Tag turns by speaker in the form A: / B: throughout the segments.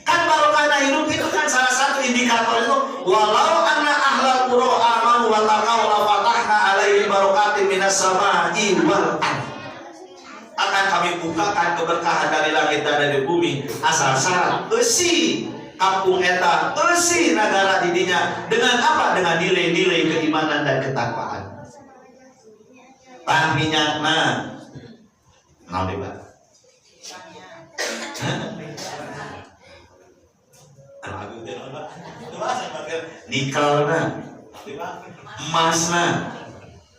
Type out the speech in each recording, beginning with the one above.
A: Kan barokahna hidup itu kan salah satu indikator itu. Walau anna ahlal qura amanu wa taqaw la fatahna alaihim barakatin minas sama'i wal ardh. Akan kami bukakan keberkahan dari langit dan dari bumi asal syarat eusi kampung eta, eusi negara didinya dengan apa? Dengan nilai-nilai keimanan dan ketakwaan. Tah minyakna naon deui, Pak? Nikelna, emasna,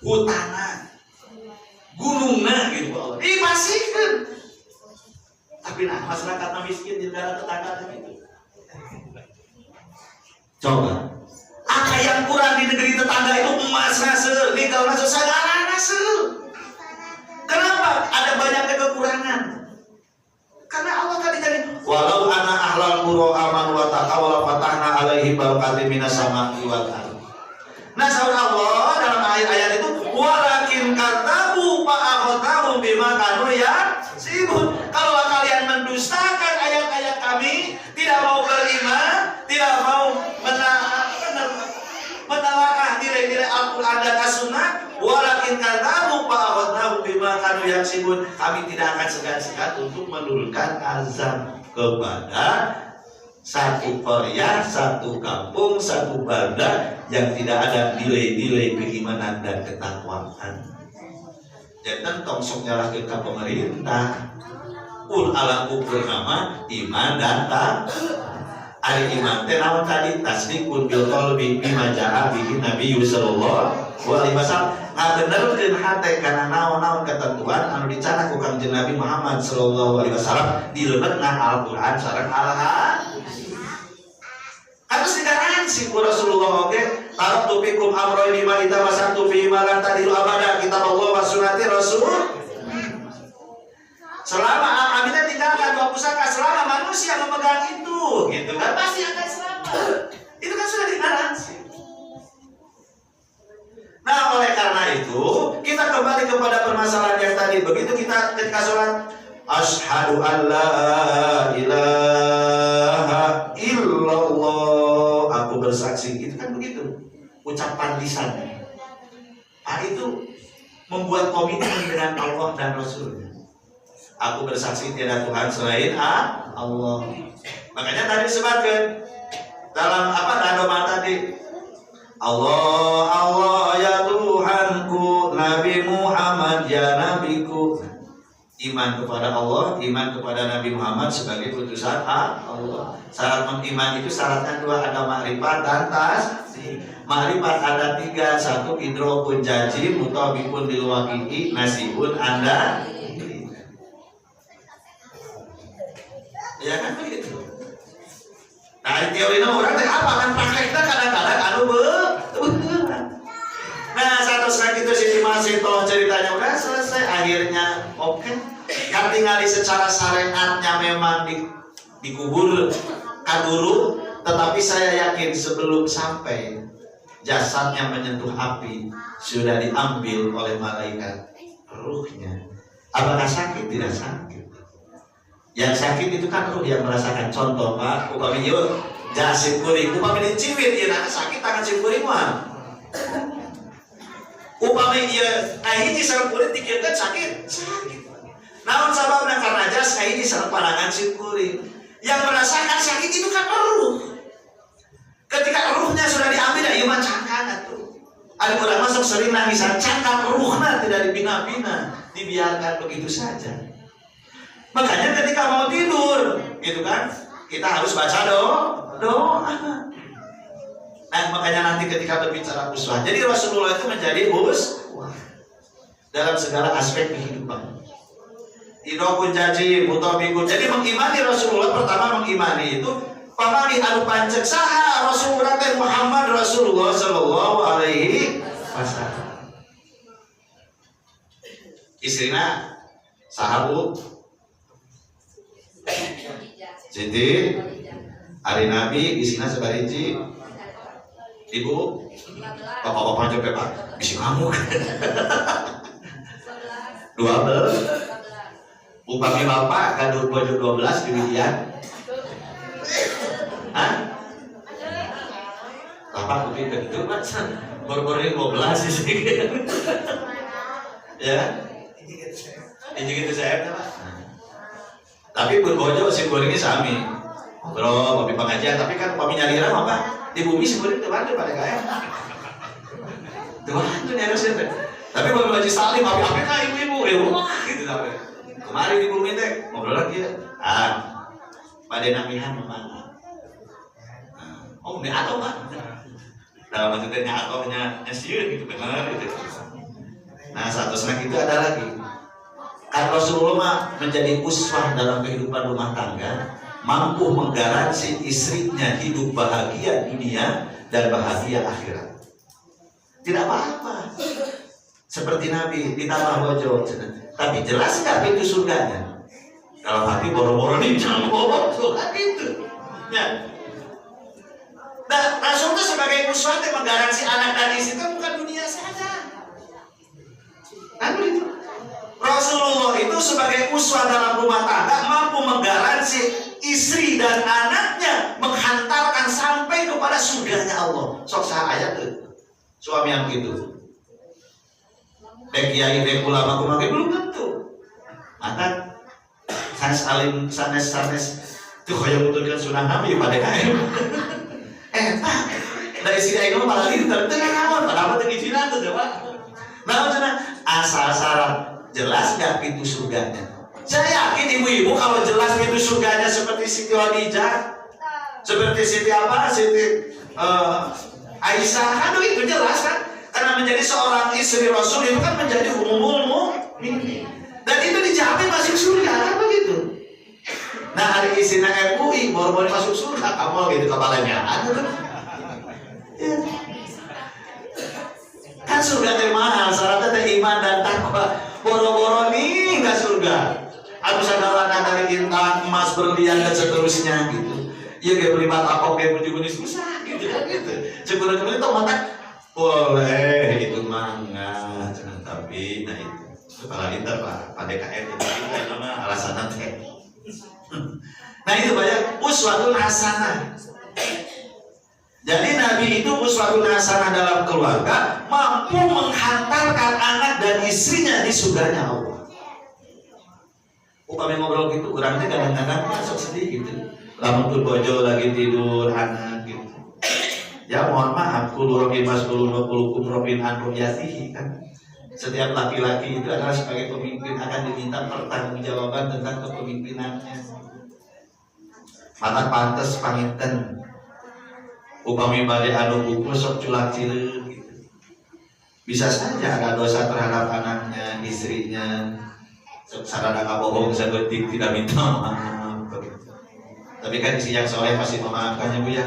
A: hutana, gunungna gitu Allah. Dipasikeun. Tapi nah masyarakat miskin di negara tetangga itu. Coba. Apa yang kurang di negeri tetangga itu emasna seueur, nikelna seueur, sagarana seueur. Kenapa? Ada banyak kekurangan. Karena Allah tadi jadi walau anna ahlal qura amanu wa taqaw la fatahna alaihim barakatin minas sama'i wal ardh. Nah, saudara Allah dalam ayat-ayat itu walakin kadzabu fa akhadhahum bima kanu yaksibun. Kalau kalian mendustakan ayat-ayat kami, tidak mau beriman, tidak mau menelaah nilai-nilai Al-Qur'an dan As-Sunnah, walakin kadzabu fa akhadhahum bima kanu yaksibun. Kami tidak akan segan-segan untuk menurunkan azab kepada satu qaryah, satu kampung, satu balda yang tidak ada nilai-nilai keimanan dan ketakwaan. Jangan tong sok nyalahkeun ka pemerintah. Ala ukur nama iman dan takwa. Ari iman teh naon tadi? Tasdiqun bil qalbi bima jaa bihi Nabi sallallahu alaihi wasallam. Ngabenerkeun hate kana naon-naon ketentuan anu dicanang ku Kangjeng Nabi Muhammad sallallahu alaihi wasallam di leungeutna Al-Qur'an sareng Al-Hadis. Kados digaraan si Rasulullah oge, taraktu fikum amroyn ma idza masaktu fi ma lan tadilu abada, kitab Allah wa sunnati Rasul. Selama aminah tinggalkan dua pusaka, selama manusia memegang itu, gitu kan pasti akan selamat. Itu kan sudah dinaransi. Nah, oleh karena itu kita kembali kepada permasalahan yang tadi. Begitu kita ketika sholat, asyhadu an la ilaha illallah, aku bersaksi, itu kan begitu ucapan lisan. Nah, itu membuat komitmen dengan Allah dan Rasulnya. Aku bersaksi tiada Tuhan selain Allah. Makanya tadi disebutkan dalam doa tadi, Allah Allah ya Tuhanku, Nabi Muhammad ya Nabiku. Iman kepada Allah, iman kepada Nabi Muhammad sebagai utusan Allah. Syarat mengiman itu syaratnya dua, ada makrifat dan tasdik. Makrifat ada tiga, satu idrokun jazim, mutabikun lil waqi'i, nasibun anda. Ya kan begitu. Nah, teori orang teh apa kan prakteknya kadang-kadang anu beuneuran. Nah, satu saat itu si masih toh ceritanya udah selesai, akhirnya oke. Kan tinggal secara syariatnya memang dikubur kaduru, tetapi saya yakin sebelum sampai jasadnya menyentuh api sudah diambil oleh malaikat ruhnya. Apakah sakit? Tidak sakit. Yang sakit itu kan ruh yang merasakan. Contoh Pak, upami ieu jasim kuring, upami diciwit ieu na sakit tangan sim kuring mah. Upami ieu hiji sareng kuring dikieun sakit. Naon sababna? Karena jas hiji sareng pandangan sim kuring. Yang merasakan sakit itu kan ruh. Ketika ruhnya sudah diambil, ieu mah cangkang atuh. Ada orang masuk sering nangisan cangkang ruhna tidak dibina-bina, dibiarkan begitu saja. Makanya ketika mau tidur, gitu kan, kita harus baca doa. Nah, makanya nanti ketika berbicara uswah, jadi Rasulullah itu menjadi uswah dalam segala aspek kehidupan. Idokun jaji, mutabikun. Jadi mengimani Rasulullah, pertama mengimani itu pamali anu pancek saha Rasulullah Muhammad Rasulullah sallallahu alaihi wasallam. Istrina sahabu Siti hari Nabi isinya sebariji ibu bapak-bapak coba pak bisa ngamuk 12 Upami bapak kadung bojo 12 kemudian. Hah? Bapak mungkin begitu Pak. Bor-bornya 12 sih. Ya. Ini gitu saya Pak. Tapi berbojo si gorengnya sami. Bro, papi pengajian, tapi kan papi nyari orang apa? Di bumi si goreng teman pada kaya. Tuhan tuh nyari siapa? Tapi papi baca salim, papi apa kah ibu-ibu? Gitu sampai. Kemarin di bumi teh ngobrol lagi ya. Pada namihan memang. Oh, ini atau Pak? Dalam maksudnya atau nyasir gitu benar gitu. Nah, satu senang itu ada lagi. Kan Rasulullah menjadi uswah dalam kehidupan rumah tangga, mampu menggaransi istrinya hidup bahagia dunia dan bahagia akhirat. Tidak apa-apa. Seperti Nabi ditambah bojo, tapi jelas nggak pintu surganya? Kalau hati boro-boro nih jangan bohong, kan itu. Ya. Nah, Rasul itu sebagai uswah menggaransi anak dan istri itu bukan dunia saja. Kan begitu. Rasulullah itu sebagai uswah dalam rumah tangga mampu menggaransi istri dan anaknya menghantarkan sampai kepada surganya Allah. Sok sah ayat tuh. Suami yang begitu. Kiai dek ulama kumaha belum tentu. Maka sanes alim sanes tuh hoyong betulkeun sunah Nabi pada kae. Pak, dari sini ayeuna malah linter teu naon padahal teh ngijina tuh Pak. Naon cenah asal syarat jelas gak pintu surganya. Saya yakin ibu-ibu kalau jelas pintu surganya seperti Siti Khadijah, seperti Siti apa? Siti Aisyah, aduh itu jelas kan? Karena menjadi seorang istri Rasul itu kan menjadi umumul mukminin. Dan itu dijamin masuk surga kan begitu. Nah hari isinya MUI baru masuk surga kamu gitu kepalanya ada kan? Ya. Kan surga teh mahal, syaratnya teh iman dan takwa. Boro-boro nih nggak surga. Aku sadar dari intan emas berlian dan seterusnya gitu. Iya kayak beli mata kayak beli susah gitu kan gitu. Sebenarnya itu mata boleh itu mangga, tapi nah itu kepala lintar Pak, pada KM itu nama alasan teh. Nah itu banyak uswatun hasanah. Jadi Nabi itu uswatun hasanah dalam keluarga, mampu menghantarkan anak dan istrinya di surganya Allah. Upami ngobrol gitu, orangnya kadang-kadang masuk sedih gitu. Lamun tuh bojo lagi tidur anak gitu. Ya mohon maaf, kulur robin mas kulur robin anrum yatihi kan. Setiap laki-laki itu adalah sebagai pemimpin akan diminta pertanggungjawaban tentang kepemimpinannya. Mata pantes panginten. Upami bade anu buku sok culak cileuk gitu. Bisa saja ada dosa terhadap anaknya, istrinya. Sok sarada kabohong saeutik tidak minta maaf begitu. Tapi kan isi yang soleh pasti memaafkannya Bu ya.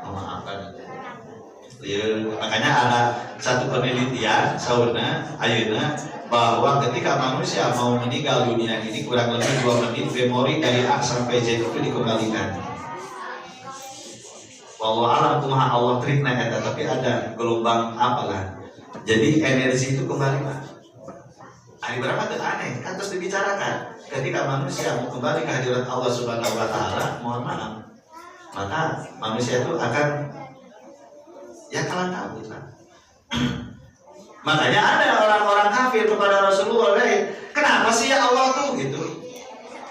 A: Memaafkan. Ya, makanya ada satu penelitian sauna ayeuna bahwa ketika manusia mau meninggal dunia ini kurang lebih 2 menit memori dari A sampai Z itu dikembalikan. Wallahu alam kumaha Allah trikna eta tapi ada gelombang apalah. Jadi energi itu kembali Pak. Hari berapa tuh aneh kan terus dibicarakan ketika manusia mau kembali ke hadirat Allah Subhanahu wa taala, mohon maaf. Maka manusia itu akan ya kalah kabut lah. Makanya ada orang-orang kafir kepada Rasulullah, kenapa sih ya Allah tuh gitu?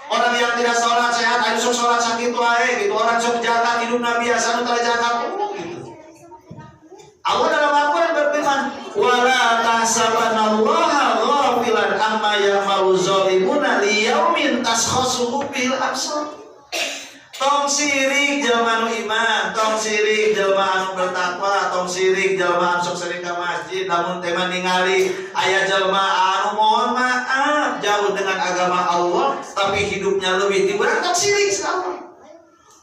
A: Orang yang tidak sholat sehat, ayo sok sholat sakit wae gitu. Orang sok jagat hidup Nabi biasa nu jagat gitu. Allah dalam Al-Qur'an berfirman, "Wala tahsabanallaha ghafilan amma ya'malu zalimuna liyaumin tashkhasu bil absar." Tong sirik jelma anu iman, tong sirik jelma anu bertakwa, tong sirik jelma anu sok sering ke masjid, namun tema ningali aya jelma anu mohon maaf jauh dengan agama Allah, tapi hidupnya lebih tiba tong sirik sekali.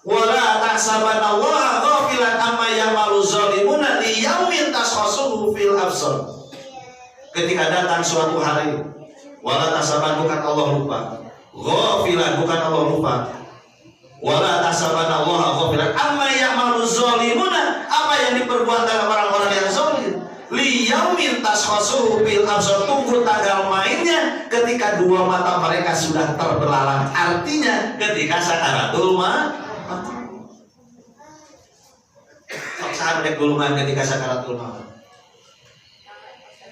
A: Wala tahsabanallaha ghafilan amma ya'malu zalimuna liyaumin tashkhasu fil absar. Ketika datang suatu hari, wala tahsaban bukan Allah lupa, ghafilan bukan Allah lupa. Wala tahsabanallaha ghafilan amma ya'malu zalimuna, apa yang diperbuat oleh orang-orang yang zalim. Liyaumin tashkhasu bil absar, tunggu tanggal mainnya ketika dua mata mereka sudah terbelalak, artinya ketika sakaratul maut. Sampai gulungan ketika sakaratul maut.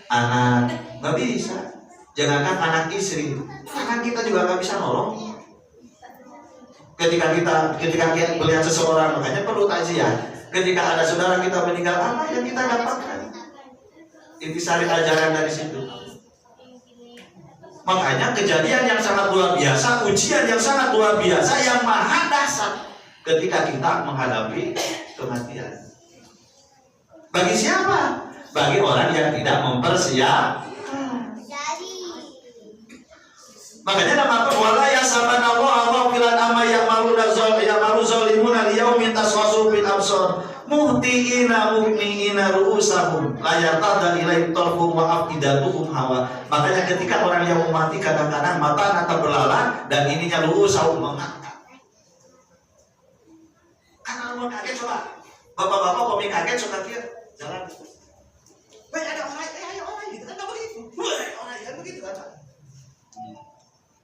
A: Anak nggak bisa, jangankan anak istri, anak kita juga nggak bisa nolong. Ketika kita melihat seseorang, makanya perlu takziah. Ketika ada saudara kita meninggal, apa yang kita dapatkan? Intisari ajaran dari situ. Makanya kejadian yang sangat luar biasa, ujian yang sangat luar biasa, yang maha dahsyat ketika kita menghadapi kematian. Bagi siapa? Bagi orang yang tidak mempersiapkan. Makanya namakan wala yasaban Allah filan amma ya'malu zalimuna liyaumin taswasu bil absar muhtiina mu'minina ru'usahum la yartada ilaihi tarfuhum wa afidatuhum hawa. Makanya ketika orang yang mati kadang-kadang mata nata berlalang dan ininya ru'usahum mengangkat. Karena mau kaget coba. Bapak-bapak kok kaget suka kira jalan. Wah ada orang, ayo orang gitu kan begitu. Wah orang kan begitu kan.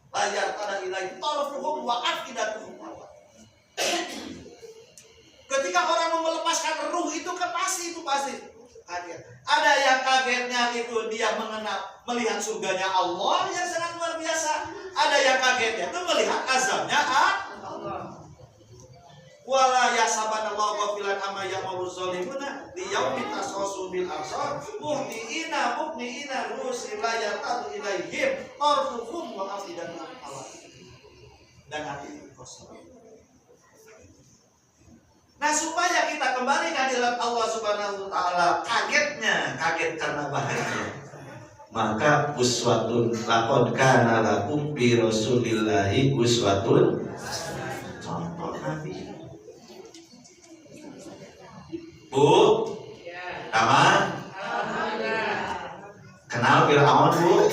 A: Layar tada ilaihi tarfuhum wa afidatuhum hawa. Ketika orang mau melepaskan ruh itu kan pasti kaget. Ada yang kagetnya itu dia melihat surganya Allah yang sangat luar biasa. Ada yang kagetnya itu melihat azabnya Allah. Wala yasabanallahu ghafilan amma ya'malu zalimuna liyaumin tasawwasu bil absar muhtiina rusul la yartadu ilaihim tarfuhum wa afidatuhum hawa. Dan hati kosong. Nah, supaya kita kembali ke hadirat Allah Subhanahu wa taala, kaget karena bahagia. Maka uswatun laqad kana lakum fi rasulillahi uswatun, contoh Nabi. Bu, Tama, kenal Fir'aun Bu?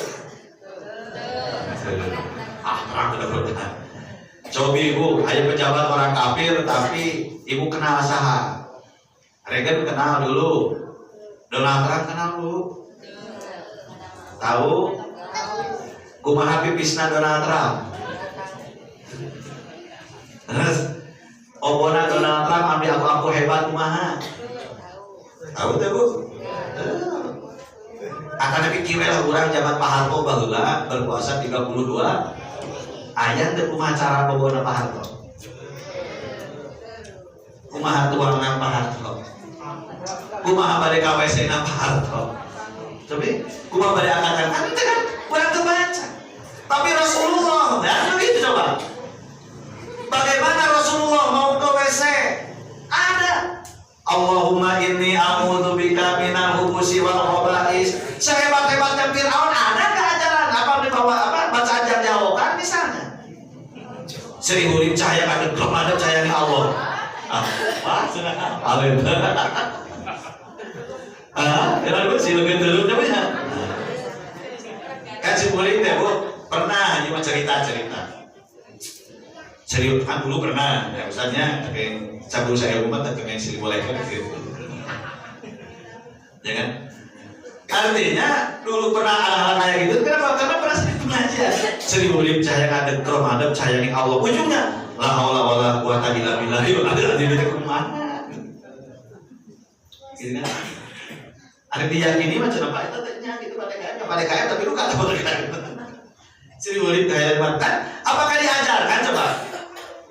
A: Terang. Cobi Bu, ayo pejabat orang kafir tapi ibu kenal saha. Reagan kenal dulu. Donald Trump kenal Bu? Tahu? Kumaha pipisna Donald Trump? Obona Donald Trump ambil aku hebat kumaha? Tahu tuh Bu? Akan pikir lah orang zaman Pak Harto baheula berpuasa 32 ayat teu kumaha cara bobona Pak Harto. Kumaha tuangan Pak Harto. Kumaha bade ka WC-na Pak Harto. Tapi kumaha bade angkatan kan itu kan urang teu baca. Tapi Rasulullah ya begitu coba. Bagaimana Rasulullah mau ke WC? Ada Allahumma inni a'udzubika minal hubusi wal khaba'is. Sehebat-hebatnya Fir'aun ada enggak ajaran apa dibawa apa baca ajar jawaban misalnya. Seribu rim cahaya ada belum ada cahaya Allah. Apa? Amin. Era lu sih lebih dulu namanya. Kan si murid teh Bu pernah cuma cerita. Serius kan dulu pernah ya misalnya kayak cabul saya umat dan kayak sini boleh kan gitu. Ya kan? Artinya dulu pernah hal-hal kayak gitu kenapa? Karena pernah sering pengajian. Sering boleh cahaya ngadep keromadep cahaya ning Allah ujungnya la haula wala quwata illa billah. Yuk ada di kemana? Gitu kan? Ada diyakini macam apa itu tanya gitu pada kaya tapi lu kata pada kaya. Sering boleh kayak kan? Apakah diajarkan coba?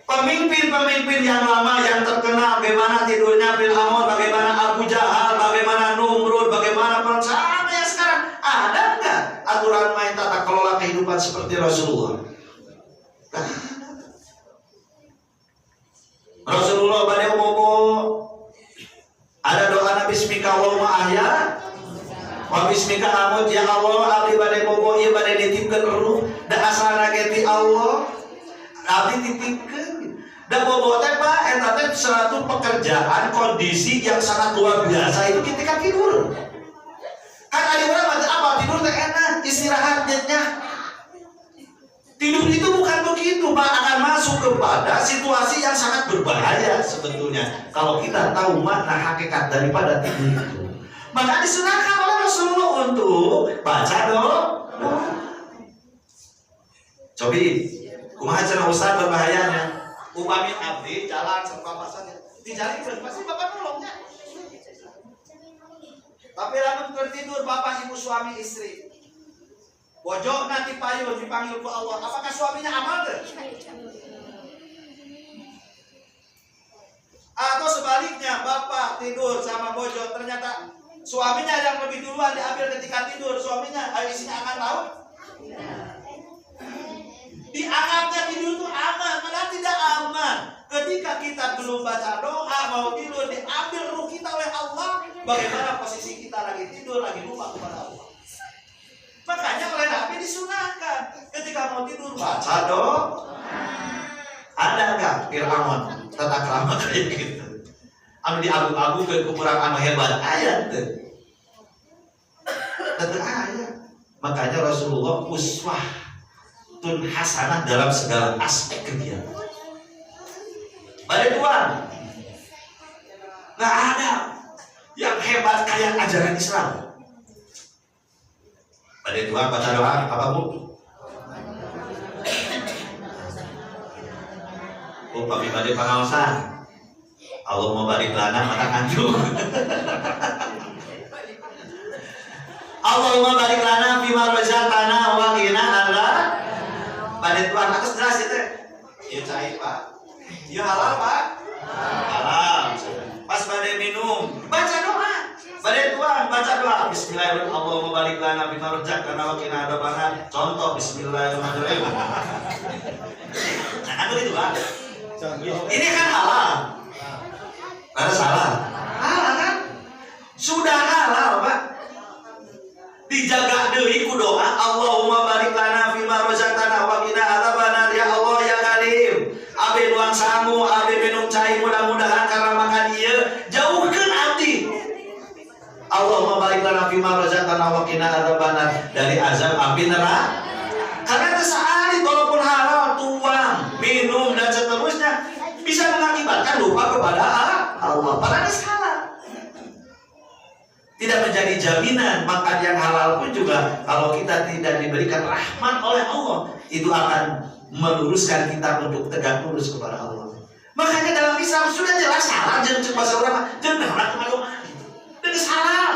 A: Pemimpin-pemimpin yang lama yang terkenal bagaimana tidurnya Fir'aun, bagaimana Abu Jahal, bagaimana Numrud, bagaimana sampai yang sekarang ada enggak aturan main tata kelola kehidupan seperti Rasulullah? Rasulullah bade bobo ada doa Nabi bismika Allahumma ahya wa bismika amut ya Allah abdi bade bobo ieu bade dititipkeun ruh da asalna ge ti Allah abdi titipkeun. Dan bobo teh Pak eta teh suatu pekerjaan kondisi yang sangat luar biasa itu ketika tidur. Kan ada orang macam apa tidur teh enak istirahat nyenyak. Tidur itu bukan begitu Pak, akan masuk kepada situasi yang sangat berbahaya sebetulnya kalau kita tahu makna hakikat daripada tidur itu. Maka disunahkan oleh Rasulullah untuk baca doa. Cobi, kumaha cenah Ustaz berbahayanya. Upami abdi jalan sama papasannya, dijalikeun pasti bapak nolongnya. Tapi lamun tertidur bapak ibu suami istri, bojok nanti payun dipanggil ku Allah, apakah suaminya amal deh? Atau sebaliknya bapak tidur sama bojok, ternyata suaminya yang lebih duluan diambil ketika tidur, suaminya istrinya akan tahu? Dianggapnya tidur itu aman, malah tidak aman. Ketika kita belum baca doa mau tidur, diambil ruh kita oleh Allah. Bagaimana posisi kita lagi tidur, lagi lupa kepada Allah. Makanya oleh Nabi disunahkan ketika mau tidur baca doa. Ada nggak Fir'aun tata krama kayak gitu? Anu diagu-agu ke kurang anu hebat ayat tuh. Tentu ayat. Makanya Rasulullah uswatun hasanah dalam segala aspek kegiatan. Pada Tuhan, nggak ada yang hebat kayak ajaran Islam. Pada Tuhan baca doa apa bu? Kami pada pengawasan. Allahumma barik lana mata kanjung. Allahumma barik lana fima razaqtana wa qina adzaban. Pada Tuhan atas jelas itu. Ya cair Pak. Ya halal Pak. Halal. Pas pada minum baca doa. Pada Tuhan baca doa. Bismillahirrahmanirrahim. Allahumma barik lana fima razaqtana wa qina adzaban. Contoh Bismillahirrahmanirrahim. Nah kan begitu Pak. Ini kan halal. Ada salah? Halal kan? Sudah halal Pak. Dijaga deui ku doa Allahumma barik lana fima razaqtana wa qina adzabannar. Ya Allah ya Karim, abdi nuang sangu, abdi minum cai, mudah-mudahan karena makan ieu jauhkeun abdi. Allahumma barik lana fima razaqtana wa qina adzabannar, dari azab api neraka. Karena sehari walaupun halal tuang, minum dan seterusnya bisa mengakibatkan lupa kepada Allah. Padahal salah. Tidak menjadi jaminan makan yang halal pun juga kalau kita tidak diberikan rahmat oleh Allah, itu akan meluruskan kita untuk tegak lurus kepada Allah. Makanya dalam Islam sudah jelas salah, jangan cepat seorang jangan kemana-mana dan salah.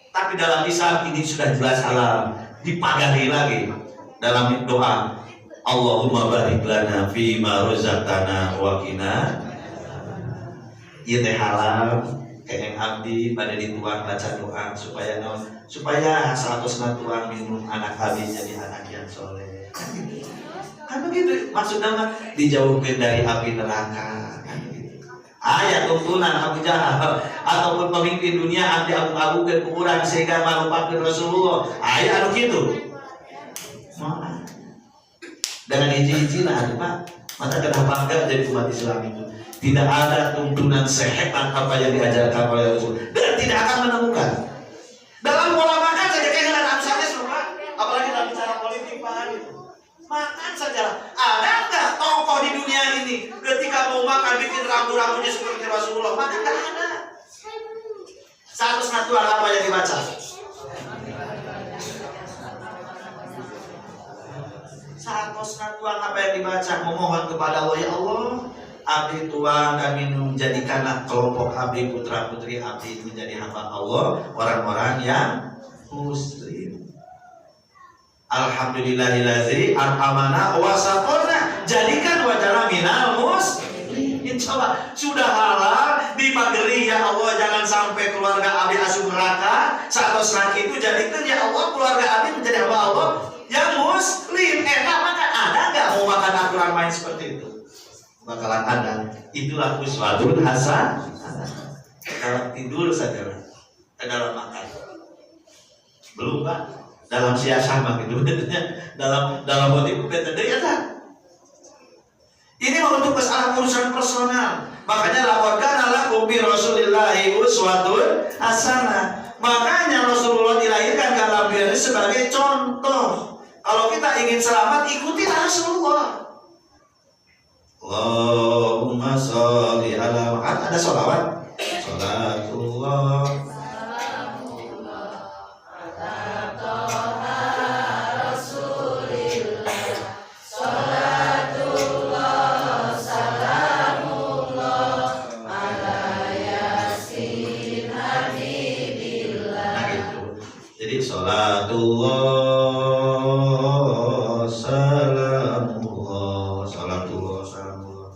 A: Tapi dalam Islam ini sudah jelas halal, dipagari lagi dalam doa Allahumma barik lana fima razaqtana wa qina. Ieu teh halal kayak abdi pada dituang baca doa supaya non supaya 100 tuang minum anak abdi jadi anak yang soleh. Kan begitu maksudnya mah dijauhkan dari api neraka. Kan begitu. Ayat tuntunan Abu Jahal ataupun pemimpin dunia abdi abu-abukeun ku urang sehingga malupakeun Rasulullah. Ayat anu kitu. Moal. Dengan hiji-hiji lah Pak. Maka kenapa enggak jadi umat Islam itu? Tidak ada tuntunan sehebat apa yang diajarkan oleh Rasul dan tidak akan menemukan. Dalam pola makan saja kayak dengan misalnya semua, apalagi dalam bicara politik Pak gitu. Makan saja. Ada enggak tokoh di dunia ini ketika mau makan bikin rambu-rambunya seperti Rasulullah? Maka enggak ada. Satu apa yang dibaca? Satu apa yang dibaca? Memohon kepada Allah, ya Allah, abdi tuang kami menjadikanlah kelompok abdi putra putri abdi menjadi hamba Allah, orang-orang yang muslim. Alhamdulillahillazi arhamana wa saqona, jadikan wajana minal muslimin. Coba sudah halal dipageri ya Allah, jangan sampai keluarga abdi asup neraka. Saat itu jadikan ya Allah keluarga abdi menjadi hamba Allah yang muslim. Enak makan, ada nggak mau makan aturan main seperti itu? Bakalan ada. Itulah uswatun hasanah. Kalau tidur saja dalam makan belum Pak, dalam siasah mah gitu. dalam motif beda ya tak. Ini untuk masalah urusan personal. Makanya laqad kana lakum bi Rasulillahi uswatun hasanah. Makanya Rasulullah dilahirkan ke alam dunia sebagai contoh. Kalau kita ingin selamat, ikuti Rasulullah. Allahumma sholli ala Muhammad. Ada sholawat. Sholatullah. Salamullah ala toha Rasulillah. Salatullah, salamullah, salatullah, salamullah.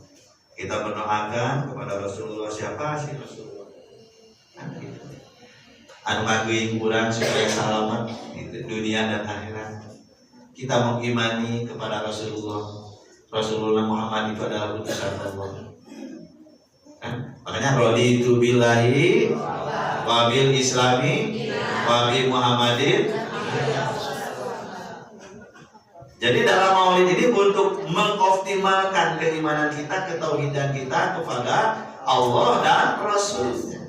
A: Kita mendoakan kepada Rasulullah. Siapa sih Rasulullah? Anu ngaguing kurang supaya selamat di dunia dan akhirat. Kita mengimani kepada Rasulullah Muhammad itu adalah utusan Allah. Makanya raditu billahi wa bil islami wa bi Muhammadin. Jadi dalam maulid ini untuk mengoptimalkan keimanan kita, ketauhidan kita kepada Allah dan Rasulnya.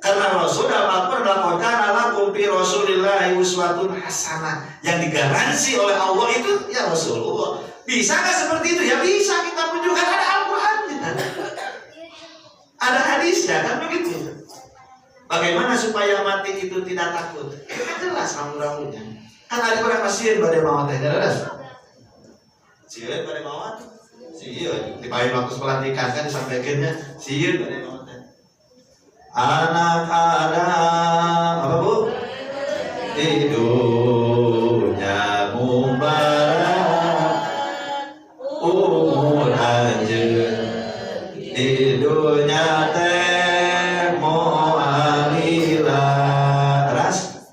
A: Karena Rasul dalam Al-Quran melakukan lakum fi Rasulillahi uswatun hasanah, yang digaransi oleh Allah itu ya Rasulullah. Bisa nggak seperti itu? Ya bisa, kita pun juga ada Al-Quran, ada hadisnya kan begitu. Bagaimana supaya mati itu tidak takut? Jelas rambu-rambunya. Kan ada orang masih pada mawat teh, jelas. Sieun pada mawat, sieun. Dipakai waktu pelantikan kan disampaikannya, sieun pada mawat teh. Anak Adam, apa Bu? Hidupnya mubarak, umur anjeun, hidupnya teh moalila. Teras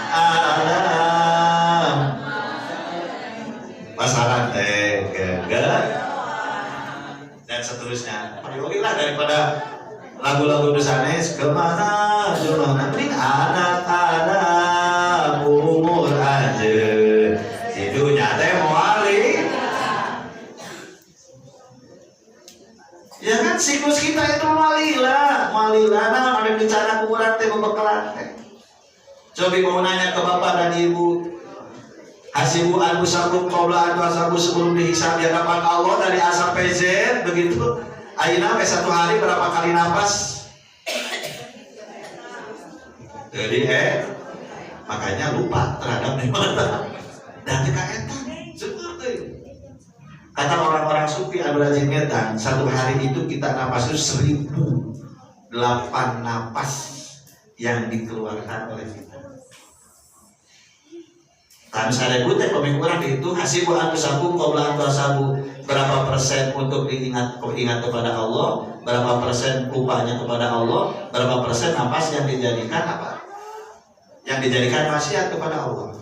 A: Adam pasaran teh gegek dan seterusnya. Pergilah daripada lagu-lagu dosanes kemana jumlah mending anak-anak umur anjeun hidupnya teh moali. Ya kan siklus kita itu malila nah ada bencana kuburan teh bebekalan teh. Coba mau nanya ke bapak dan ibu, hasibu anfusakum qabla an tuhasabu, sebelum dihisab di hadapan Allah dari A sampai Z begitu. Aina satu hari berapa kali napas? Jadi makanya lupa terhadap nikmat dan teka seperti kata orang-orang sufi anu rajin ngedan, satu hari itu kita napas itu 1008 napas yang dikeluarkan oleh kita. Kan sarebu teh pemikiran orang dihitung hasibu anfusakum qabla an tuhasabu, berapa persen untuk ingat kepada Allah, berapa persen lupanya kepada Allah, berapa persen napas yang dijadikan apa? Yang dijadikan maksiat kepada Allah.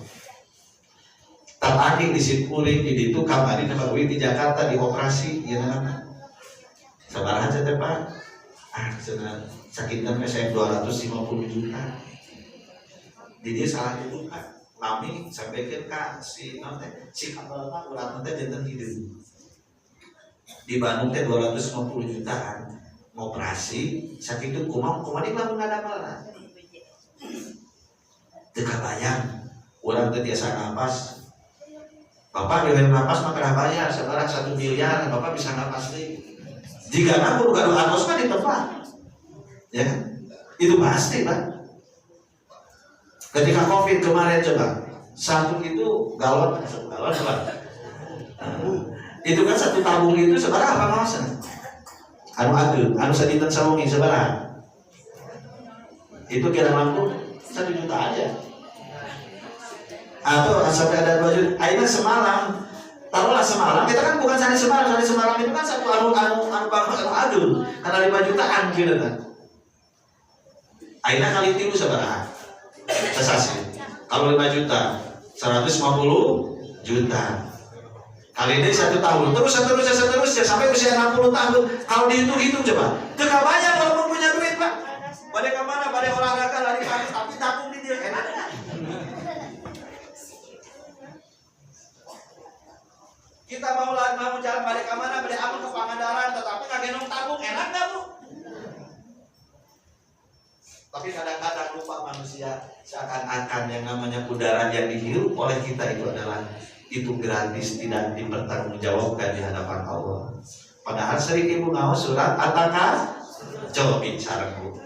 A: Tadi disimpulin di itu kamari di Jakarta di operasi, ya kan? Sabaraha teh Pak? Sakitnya saya 250 juta. Jadi salah itu Pak. Kami sampaikan ke si kapal urat nanti jantan hidup di Bandung teh 250 jutaan ngoperasi sakit itu kumang di Bandung nggak ada malah teka bayang orang teh biasa napas bapak dengan napas maka bayar sekarang 1 miliar bapak bisa napas deh jika aku bukan harus kan di tempat ya itu pasti Pak. Ketika COVID kemarin coba satu itu galon Pak. Itu kan satu tabung itu seberapa apa masa? Anu sedinten sawengi seberapa? Itu kira mampu 1 juta aja. Atau sampai ada 2 juta. Akhirnya semalam, taruhlah semalam. Kita kan bukan sehari semalam itu kan satu anu karena 5 jutaan gitu kan. Akhirnya kali itu seberapa? Sesasi. Kalau 5 juta 150 juta kali ini 1 tahun terus sampai usia 60 tahun. Kalau dihitung coba teka banyak kalau punya duit Pak. Pada kemana? Pada olahraga lari pagi tapi tabung di dia enak. Kita mau jalan balik kemana? Pada apa ke Pangandaran tetapi kagenong tabung enak nggak Bu? Tapi kadang-kadang lupa manusia seakan-akan yang namanya udara yang dihirup oleh kita itu adalah itu gratis, tidak dipertanggungjawabkan di hadapan Allah. Padahal sering ibu ngawas surat At-Takasur. Coba bicara Bu.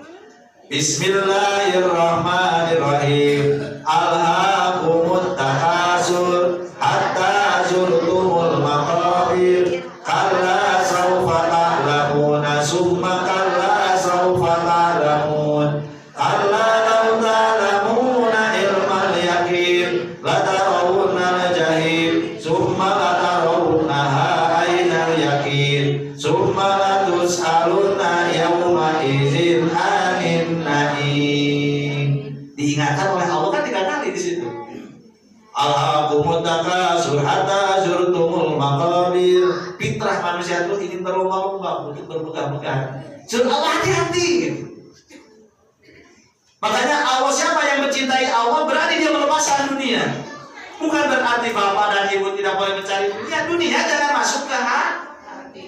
A: Bismillahirrahmanirrahim. Alhaakumut takasur hatta zurtumul maqabir. Kalla saufa ta'lamuna summa kalla saufa ta'lamun. Kalla law ta'lamuna ghafilin anin naim. Diingatkan oleh Allah kan 3 kali di situ. Alhaakumut takasur hatta zurtumul maqabir. Fitrah manusia itu ingin berlomba-lomba untuk bermegah-megahan. Suruh Allah hati-hati. Makanya Allah, siapa yang mencintai Allah berani dia melepaskan dunia. Bukan berarti bapak dan ibu tidak boleh mencari dunia. Dunia jangan masuk ke hati.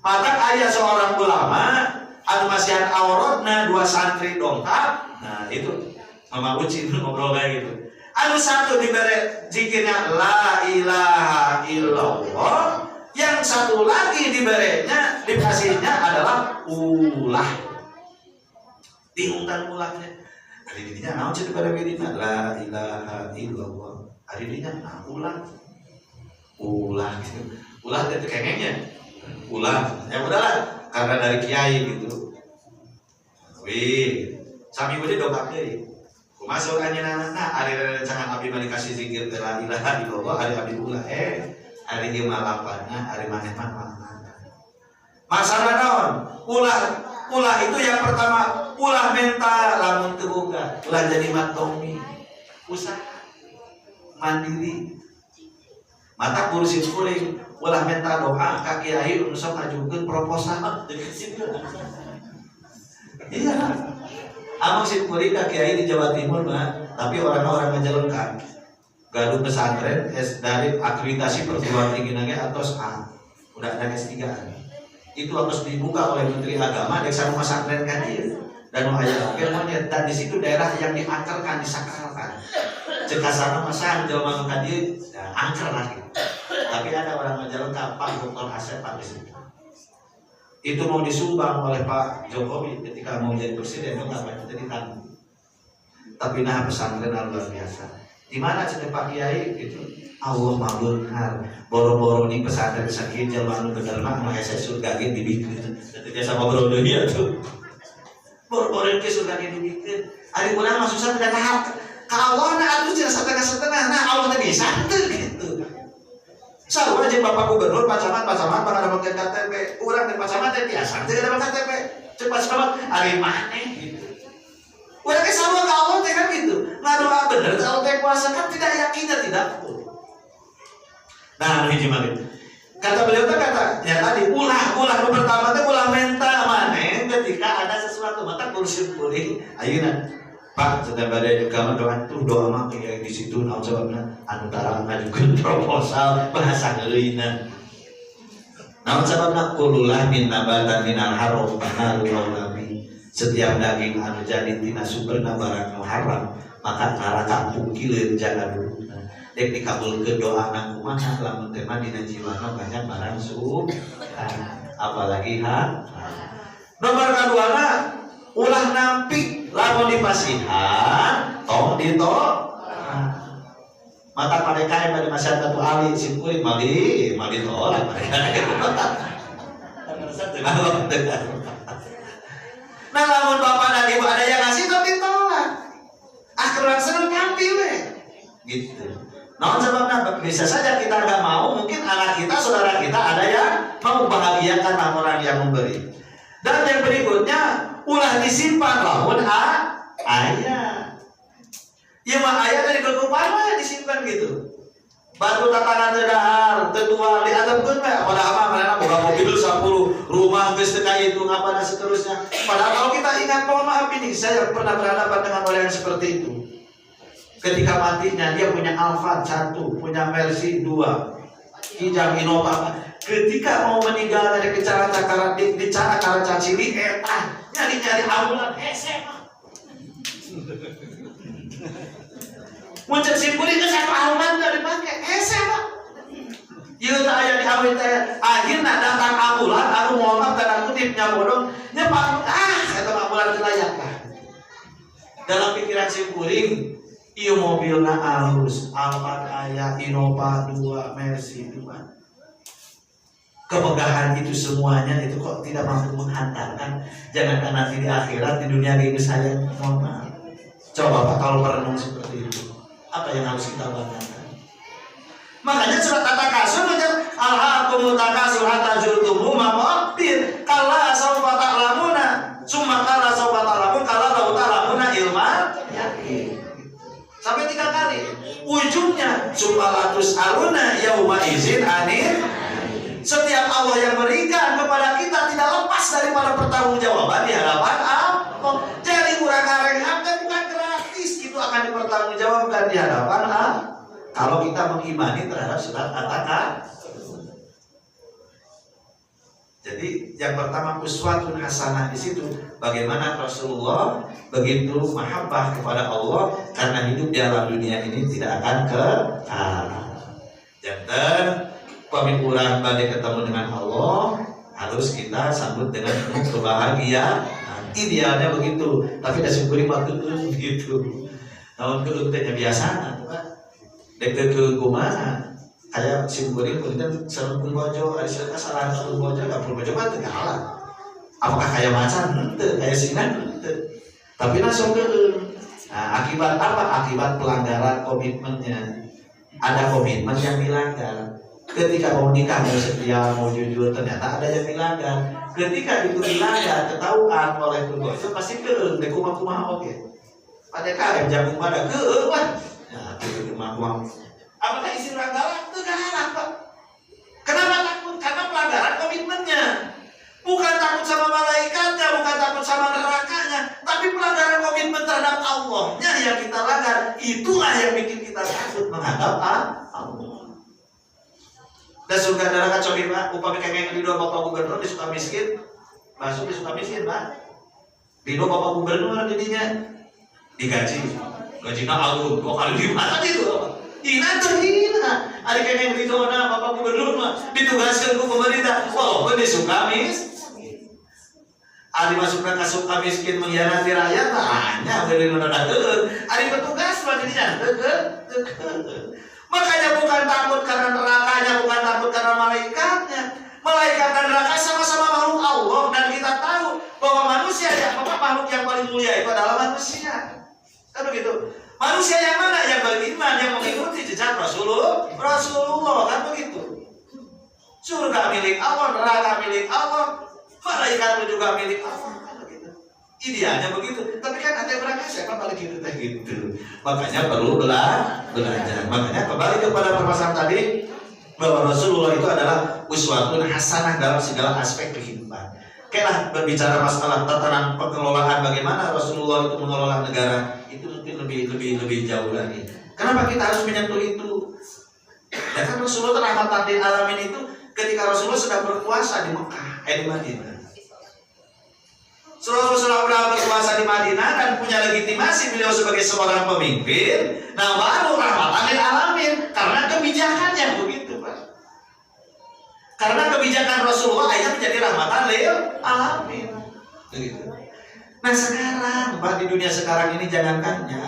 A: Maka ayah seorang ulama anu masihan auratna 2 santri dongkap. Nah itu Mama Uci ngobrol kayak gitu. Anu satu diberi zikirnya la ilaha illallah, yang satu lagi dikasihnya adalah ulah. Diungtan ulahnya. Hari dirinya naon sih diberi wirina la ilaha illallah. Hari dirinya ulah. Ulah gitu. Ulah itu kengengnya. Ulah. Ya udahlah karena dari kiai gitu. Wih, sami udah dongkap deui. Masuk anjeunna ari jangan abdi mah dikasih zikir la ilaha illallah ari abdi ulah ari ieu mah lapanna ari maneh mah makna. Masalah naon? Ulah itu yang pertama, ulah mental lamun teu boga, ulah jadi matomi. Usaha mandiri. Mata kurusin kuring, ulah mental doa ka kiai nu sok ngajukeun proposal deui situ. Iya. Amang si kuring ka kiai di Jawa Timur mah, tapi orang-orang menjalankan gaduh pesantren dari akreditasi perguruan tinggi nage atos A, udah ada S3. Itu harus dibuka oleh Menteri Agama dek sama pesantren kan dia. Dan aya oke dan di situ daerah yang diangkerkan, disakralkan. Cekasana masang jelema ka dieu angker lagi. Tapi ada orang menjalankan Pak Dr. Asep Pak di situ. Itu mau disumbang oleh Pak Jokowi ketika mau jadi presiden, itu nggak jadi ditanggung. Tapi nah pesantren luar biasa. Di mana cerita Pak Kiai itu Allah mabeunghar boro-boro nih pesantren sakit jelema anu bener mah mah asa surga ge dibikeun. Teu sama boro dunia tuh. Boro-boro ke surga ge dibikeun. Ari urang mah susah teh tahap. Ka Allah na atuh jeung setengah-setengah. Nah Allah teh bisa teu gitu. Sarua jeung Bapak Gubernur, Pak Camat, pangadapan KTP, urang teh Pak Camat teh biasa teh ada KTP. Cek Pak Camat ari maneh gitu. Urang ge sarua ka Allah teh kan gitu. Ngadoa bener teh Allah teh kuasa kan tidak yakin dan tidak full. Nah, hiji mah kata beliau teh ya tadi ulah pertama teh ulah mental maneh ketika ada sesuatu maka kursi kuring ayeuna Pak, sedang badai di kamar doa mah kayak di situ naon sababna anu tara ngajukeun proposal bahasa geulina. Naon sababna qululah min nabatan minal haram fanaru nabi. Setiap daging anu jadi tina sumberna barang nu haram, maka neraka pungkileun jangan dulu. Dek dikabulkeun doana kumaha lamun teh mah dina jiwana banyak barang apalagi nomor kaduana ulah nampi lamun dipasihan tong mata mereka yang pada masyarakat tu ahli simkuring mali tolak nah lamun bapak dan ibu ada yang ngasih tapi tolak kurang seneng nampi we gitu. Nah sebabnya bisa saja kita nggak mau, mungkin anak kita, saudara kita ada yang mau bahagiakan orang yang memberi. Dan yang berikutnya ulah disimpan lamun ayah. Iya mah ayah dari kegupan mah disimpan gitu. Batu tatanan tedahar, tetua diadapkeun mah padahal mah manehna boga mobil 10, rumah geus teu itu ngapa dan seterusnya. Padahal kalau kita ingat mohon maaf ini saya pernah berhadapan dengan orang yang seperti itu. Ketika matinya dia punya Alphard 1, punya Mercy 2, Kijang Innova. Ketika mau meninggal dari bicara cacili nyari ambulan hese mah. Muncul simpuli ke satu ambulan dari pakai hese mah. Ieu teh aya di awit teh akhirna datang ambulan anu mohon tanda kutip nya bodong nya eta ambulan teh layak lah. Dalam pikiran simpuling ieu mobilna alus, Alphard aya, Innova 2, Mercy 2. Kemegahan itu semuanya itu kok tidak mampu menghantarkan. Jangankan nanti di akhirat, di dunia ini saya mohon maaf. Coba Pak kalau merenung seperti itu, apa yang harus kita banggakan? Makanya surat At-Takasur macam alhaakumut takasur hatta zurtumul maqabir kalla sawfa ta'lamuna. tus'aluna yauma izin anil. Setiap Allah yang berikan kepada kita tidak lepas daripada pertanggungjawaban di hadapan Allah. Jadi kurang karengkan bukan gratis, itu akan dipertanggungjawabkan di hadapan Allah. Kalau kita mengimani terhadap surat At-Takwir. Jadi yang pertama uswatun hasanah di situ bagaimana Rasulullah begitu mahabbah kepada Allah karena hidup di alam dunia ini tidak akan kekal. Jangan pamit urang badai ketemu dengan Allah harus kita sambut dengan penuh kebahagiaan. Idealnya begitu, tapi dasar kuring waktu begitu. Namun keuntungannya biasa, dek ke kumaha. Kayak simkuring kemudian serem pun bojo, ada kesalahan serem bojo, nggak perlu bojo mah tegalan. Apakah kayak macan? Ente, kayak sinan? Ente. Tapi langsung ke. Nah, akibat apa? Akibat pelanggaran komitmennya. Ada komitmen yang dilanggar. Ketika mau nikah, mau setia, mau jujur, ternyata ada yang dilanggar. Ketika itu dilanggar, ketahuan oleh keluarga itu pasti ke. Dek kumah oke. Pada kayak jagung pada ke, wah. Nah, itu kumah. Apakah isi pelanggaran? Tegalan, Pak. Kenapa takut? Karena pelanggaran komitmennya. Bukan takut sama malaikatnya, bukan takut sama nerakanya, tapi pelanggaran komitmen terhadap Allahnya yang kita langgar. Itulah yang bikin kita takut menghadap Allah. Dan surga neraka coba Pak, upami kayak di dua bapak gubernur di Sukamiskin, masuk di Sukamiskin Pak. Di dua bapak gubernur jadinya digaji, gajinya agung, 2 kali lipat itu. Hina terhina. Ada kayak yang ditona bapak gubernur mah ditugaskan ke pemerintah. Walaupun di Sukamis, ada masukkan ke Sukamiskin mengkhianati rakyat, hanya beri mendadak. Ada petugas jadinya. Makanya bukan takut karena nerakanya, bukan takut karena malaikatnya. Malaikat dan neraka sama-sama makhluk Allah dan kita tahu bahwa manusia yang makhluk yang paling mulia itu adalah manusia. Kan begitu. Manusia yang mana? Yang beriman, yang mengikuti jejak Rasulullah kan begitu. Surga milik Allah, neraka milik Allah, malaikat juga milik Allah kan begitu. Idealnya begitu. Tapi kan ada berangkat siapa balik gitu gitu. Makanya perlu belajar. Makanya kembali kepada permasalahan tadi bahwa Rasulullah itu adalah uswatun hasanah dalam segala aspek kehidupan. Kayak berbicara masalah tatanan pengelolaan bagaimana Rasulullah itu mengelola negara itu mungkin lebih jauh lagi. Kenapa kita harus menyentuh itu? Ya kan Rasulullah rahmatan lil alamin itu ketika Rasulullah sedang berkuasa di Mekah, di Madinah. Rasulullah sudah berkuasa di Madinah dan punya legitimasi beliau sebagai seorang pemimpin. Nah baru rahmatan lil alamin karena kebijakannya begitu Pak. Karena kebijakan Rasulullah akhirnya menjadi rahmatan lil alamin. Begitu. Nah sekarang Pak di dunia sekarang ini jangankannya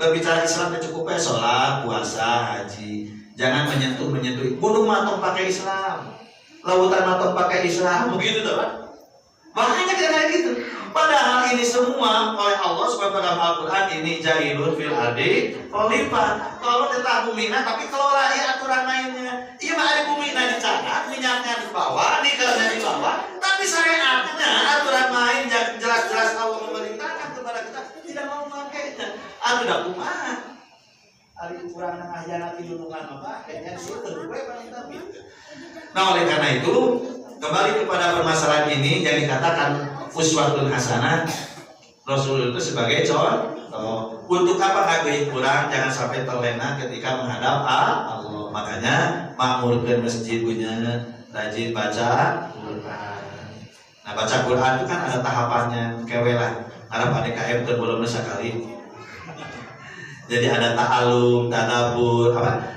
A: berbicara Islam cukup sholat, puasa, haji. Jangan menyentuh gunung matong pakai Islam, lautan matong pakai Islam, begitu tuh Pak. Makanya kita kayak gitu. Padahal ini semua oleh Allah sebab dalam Al-Quran ini jahilun fil ardi khalifah. Kalau tentang bumina tapi kelola aturan mainnya. Iya mah ada bumina dicatat, minyaknya di bawah, nikelnya di bawah. Tapi syariatnya aturan main yang jelas-jelas Allah memerintahkan kepada kita tidak mau memakainya. Atuh dah kumaha. Ari kurang ahyana tilunungan apa? Kayaknya di situ gue paling tapi. Nah oleh karena itu kembali kepada permasalahan ini yang dikatakan uswatun hasanah Rasul itu sebagai contoh. Untuk apa kageuing kurang jangan sampai terlena ketika menghadap Allah. Makanya makmurkeun masjid punya rajin baca Quran. Nah baca Quran itu kan ada tahapannya kewelah. Arab ADKM terbelum sekali. Jadi ada ta'alum, tadabur,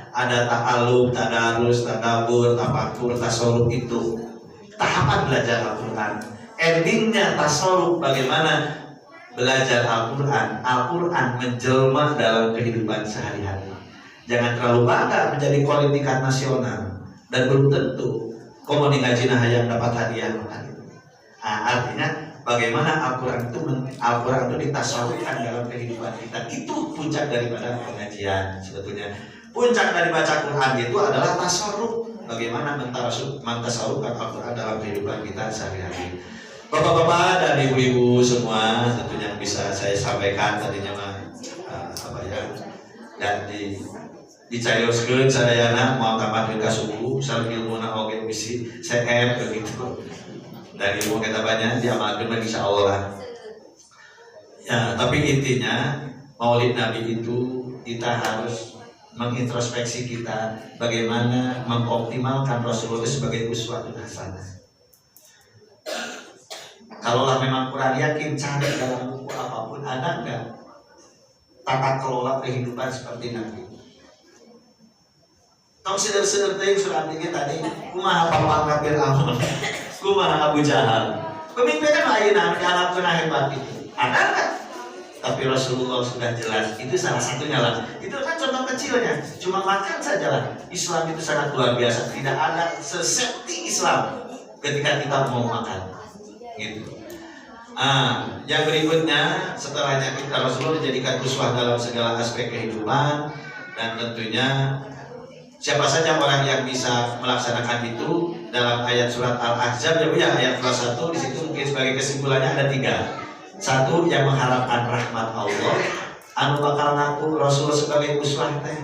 A: ada ta'alum, tadarus, tadabur, tafakur, tasawuf itu tahapan belajar Al-Quran. Endingnya tasawuf bagaimana belajar Al-Quran. Al-Quran menjelma dalam kehidupan sehari-hari. Jangan terlalu bangga menjadi kualitas tingkat nasional dan belum tentu komuni ngajina yang dapat hadiah. Nah, artinya bagaimana Al-Quran itu ditasawufkan dalam kehidupan kita. Itu puncak daripada pengajian sebetulnya. Puncak dari baca Quran itu adalah tasawuf. Bagaimana mentasawufkan Al-Quran dalam kehidupan kita sehari-hari. Bapak-bapak dan ibu-ibu semua tentunya bisa saya sampaikan tadinya dan dicayoskeun sadayana moal tamatkeun ka suku sareng ilmuna oge bisi sehat begitu. Dan ilmu kita banyak diamalkan insyaallah. Ya, tapi intinya Maulid Nabi itu kita harus mengintrospeksi kita bagaimana mengoptimalkan Rasulullah sebagai uswatun hasanah. Kalaulah memang kurang yakin, cari dalam buku apapun ada nggak tata kelola kehidupan seperti Nabi. Tong seder-seder teh surat ini tadi kumaha pamangkat Fir'aun, kumaha Abu Jahal. Pemimpinnya ayeuna dianggapkeun hebat itu. Ada nggak? Tapi Rasulullah sudah jelas, itu salah satunya lah. Itu kan contoh kecilnya, cuma makan saja lah. Islam itu sangat luar biasa, tidak ada sesepti Islam ketika kita mau makan. Gitu. Yang berikutnya setelahnya kita Rasulullah dijadikan uswah dalam segala aspek kehidupan, dan tentunya siapa saja orang yang bisa melaksanakan itu dalam ayat surat Al-Ahzab ya Bu ya, ayat 1 di situ mungkin sebagai kesimpulannya ada 3. Satu, yang mengharapkan rahmat Allah, anu bakal ngaku Rasul sebagai uswah teh.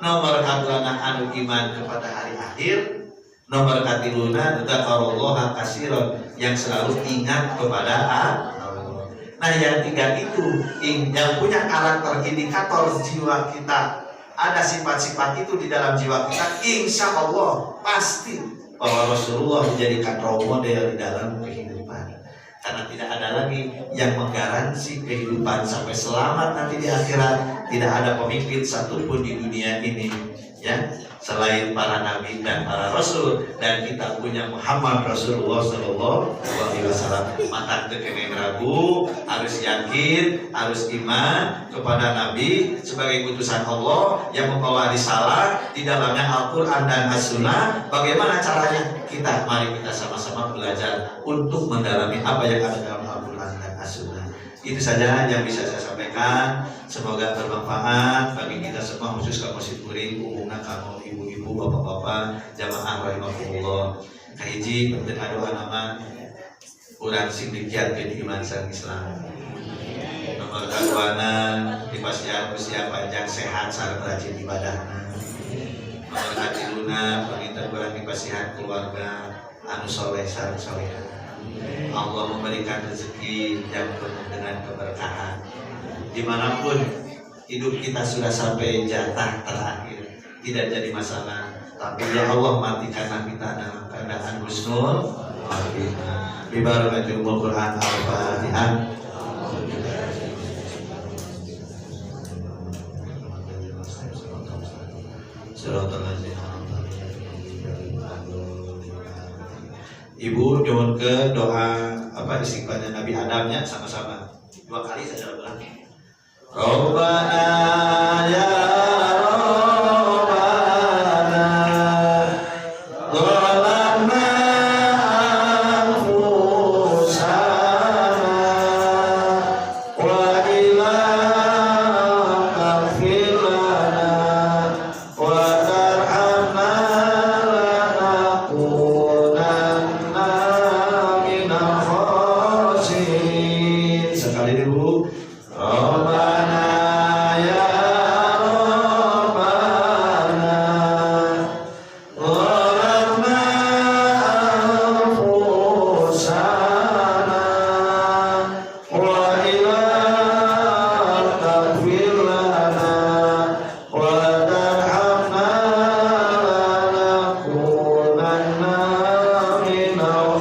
A: Nomor 2 anu iman kepada hari akhir. Nomor 3 dzakarallaha katsiran, yang selalu ingat kepada Allah. Nah, yang 3 itu yang punya karakter indikator jiwa kita, ada sifat-sifat itu di dalam jiwa kita, insya Allah pasti bahwa Rasulullah menjadikan role model di dalam kehidupan. Karena tidak ada lagi yang menggaransi kehidupan sampai selamat nanti di akhirat. Tidak ada pemimpin satupun di dunia ini ya selain para nabi dan para rasul, dan kita punya Muhammad Rasulullah Sallallahu Alaihi Wasallam. Mata tekenen ragu, harus yakin, harus iman kepada Nabi sebagai utusan Allah yang membawa risalah di dalamnya Al-Quran dan As-Sunnah. Bagaimana caranya? Mari kita sama-sama belajar untuk mendalami apa yang ada dalam Al-Quran dan As-Sunnah. Itu saja yang bisa saya sampaikan. Semoga bermanfaat bagi kita semua, khusus kaum muslimin, umumna kamu ibu-ibu, bapak-bapak, jamaah rahimakumullah. Kahiji penting doa nama urang sing dikiatkeun iman sareng Islam. Nomor 2 dipasihan usia panjang, sehat sareng rajin ibadahna. Nomor 3 penginten urang dipasihan keluarga anu soleh sareng solehah. Allah memberikan rezeki yang penuh dengan keberkahan. Dimanapun hidup kita sudah sampai jatah terakhir, tidak jadi masalah. Tapi ya Allah, matikanlah kita dalam keadaan husnul khatimah. Bi barakatil Quran Al-Fatihah. Ibu nyuwun ke doa istighfarnya Nabi Adamnya sama-sama 2 kali saja ulang. Rabbana ya Rabbana zalamna anfusana wa illam taghfir lana wa tarhamna lanakunanna minal khasirin. Sekali dulu. Rabbana ya Rabbana zalamna anfusana wa illam taghfir lana wa tarhamna lanakunanna minal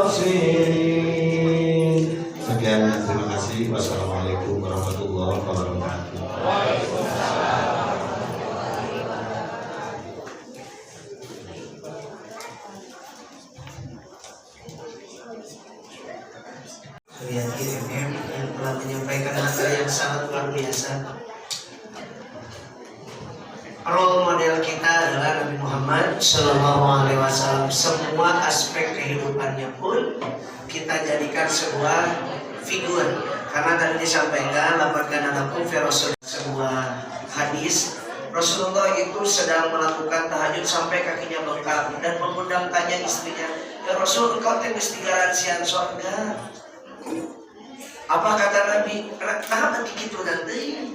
A: khasirin. Sekian, terima kasih. Wassalamualaikum warahmatullahi wabarakatuh.
B: Suryati MM yang telah menyampaikan materi yang sangat luar biasa. Role model kita adalah Nabi Muhammad Sallallahu Alaihi Wasallam. Semua aspek kehidupannya pun kita jadikan sebuah figur. Karena tadi disampaikan lapatkan anakku Rasul, sebuah hadis Rasulullah itu sedang melakukan tahajud sampai kakinya bengkak dan mengundang tanya istrinya, ya Rasul, engkau teh mesti garansian surga. Apa kata Nabi? Kenapa begitu nanti?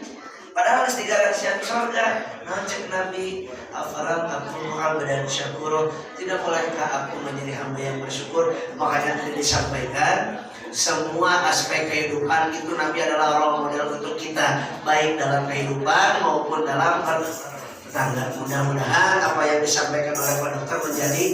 B: Padahal di garansian surga. Nah cek Nabi, afalam aku badan syakuro, tidak bolehkah aku menjadi hamba yang bersyukur? Makanya tadi disampaikan, semua aspek kehidupan itu Nabi adalah role model untuk kita, baik dalam kehidupan maupun dalam tangga. Mudah-mudahan apa yang disampaikan oleh Pak Dokter menjadi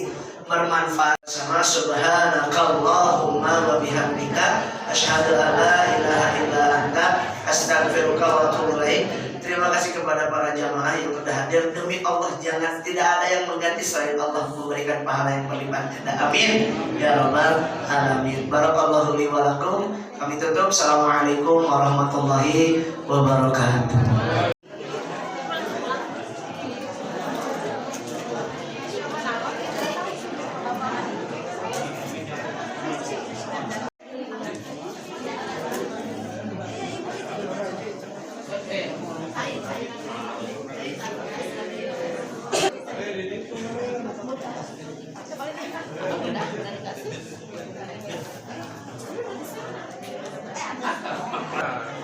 B: bermanfaat. Sama subhanakallahumma wa bihamdika asyhadu an la ilaha illa anta astaghfiruka wa atubu ilaik. Terima kasih kepada para jamaah yang sudah hadir. Demi Allah jangan tidak ada yang mengganti selain Allah memberikan pahala yang berlipat ganda. Amin ya rabbal alamin. Barakallahu li wa lakum. Kami tutup. Assalamualaikum warahmatullahi wabarakatuh.
C: Nah,